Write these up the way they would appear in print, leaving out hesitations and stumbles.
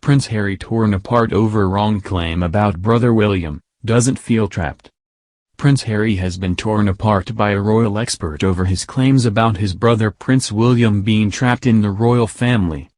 Prince Harry torn apart over wrong claim about brother William, doesn't feel trapped. Prince Harry has been torn apart by a royal expert over his claims about his brother Prince William being trapped in the royal family.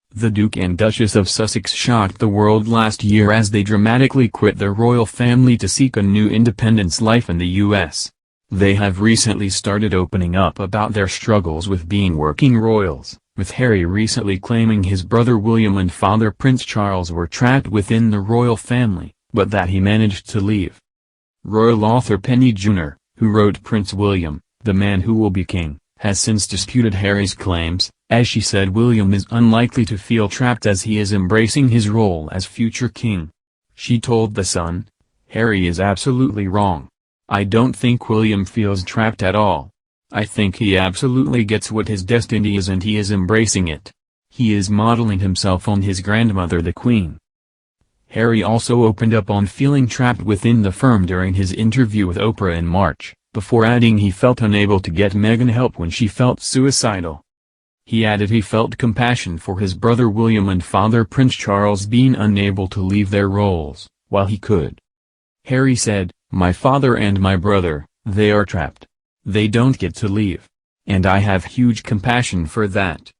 The Duke and Duchess of Sussex shocked the world last year as they dramatically quit the royal family to seek a new independent life in the US. They have recently started opening up about their struggles with being working royals, with Harry recently claiming his brother William and father Prince Charles were trapped within the royal family, but that he managed to leave. Royal author Penny Junor, who wrote Prince William, the Man Who Will Be King, has since disputed Harry's claims, as she said William is unlikely to feel trapped as he is embracing his role as future king. She told The Sun, "Harry is absolutely wrong. I don't think William feels trapped at all. I think he absolutely gets what his destiny is and he is embracing it. He is modeling himself on his grandmother the Queen." Harry also opened up on feeling trapped within the firm during his interview with Oprah in March, before adding he felt unable to get Meghan help when she felt suicidal. He added he felt compassion for his brother William and father Prince Charles being unable to leave their roles, while he could. Harry said, "My father and my brother, they are trapped. They don't get to leave. And I have huge compassion for that."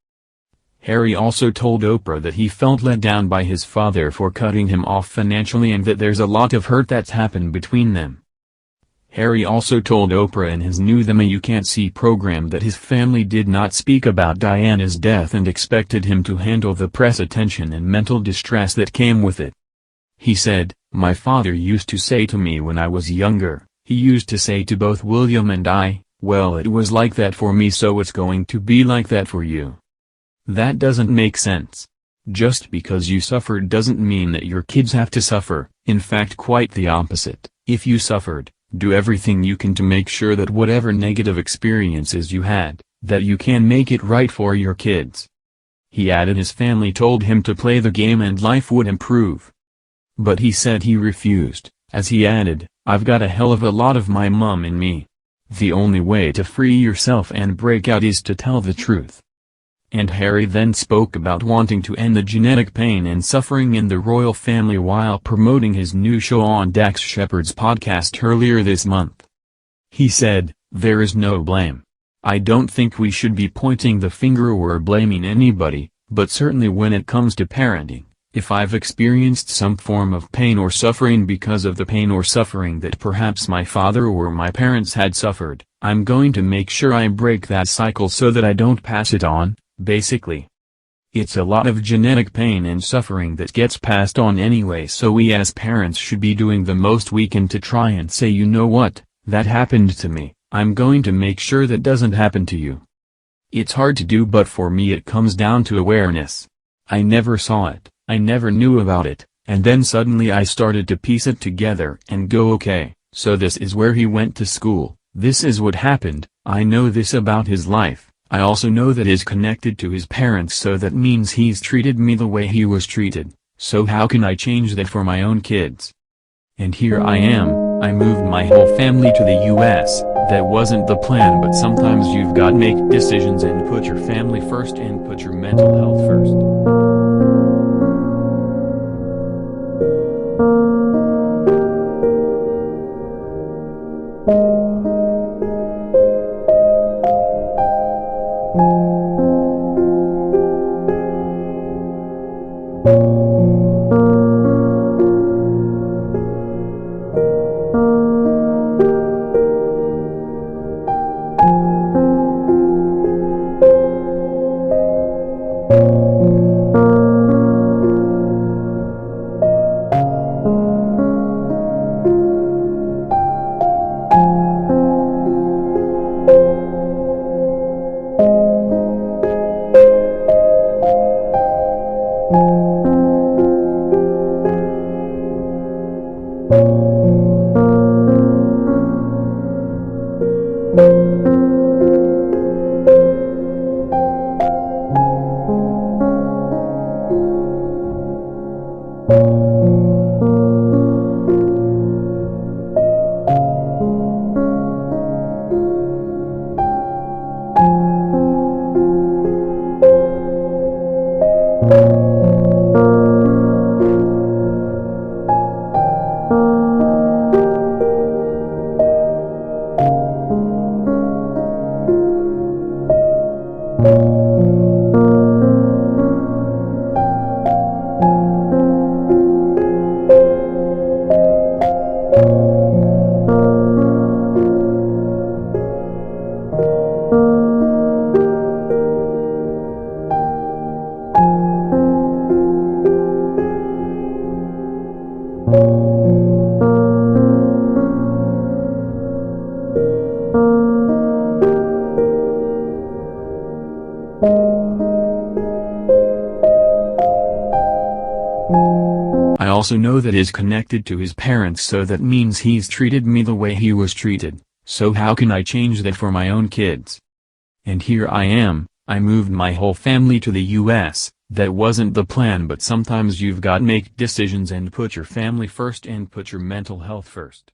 Harry also told Oprah that he felt let down by his father for cutting him off financially and that there's a lot of hurt that's happened between them. Harry also told Oprah in his new The Me You Can't See program that his family did not speak about Diana's death and expected him to handle the press attention and mental distress that came with it. He said, "My father used to say to me when I was younger, he used to say to both William and I, well, it was like that for me, so it's going to be like that for you. That doesn't make sense. Just because you suffered doesn't mean that your kids have to suffer, in fact quite the opposite. If you suffered, do everything you can to make sure that whatever negative experiences you had, that you can make it right for your kids." He added his family told him to play the game and life would improve. But he said he refused, as he added, "I've got a hell of a lot of my mom in me. The only way to free yourself and break out is to tell the truth." And Harry then spoke about wanting to end the genetic pain and suffering in the royal family while promoting his new show on Dax Shepard's podcast earlier this month. He said, "There is no blame. I don't think we should be pointing the finger or blaming anybody, but certainly when it comes to parenting, if I've experienced some form of pain or suffering because of the pain or suffering that perhaps my father or my parents had suffered, I'm going to make sure I break that cycle so that I don't pass it on. Basically, it's a lot of genetic pain and suffering that gets passed on anyway, so we as parents should be doing the most we can to try and say, you know what, that happened to me, I'm going to make sure that doesn't happen to you." It's hard to do, but for me it comes down to awareness. I never saw it, I never knew about it, and then suddenly I started to piece it together and go, okay, so this is where he went to school, this is what happened, I know this about his life. I also know that is connected to his parents, so that means he's treated me the way he was treated, so how can I change that for my own kids? And here I am, I moved my whole family to the US, that wasn't the plan, but sometimes you've got to make decisions and put your family first and put your mental health first. also know that is connected to his parents, so that means he's treated me the way he was treated, so how can I change that for my own kids? And here I am, I moved my whole family to the US, that wasn't the plan, but sometimes you've got to make decisions and put your family first and put your mental health first.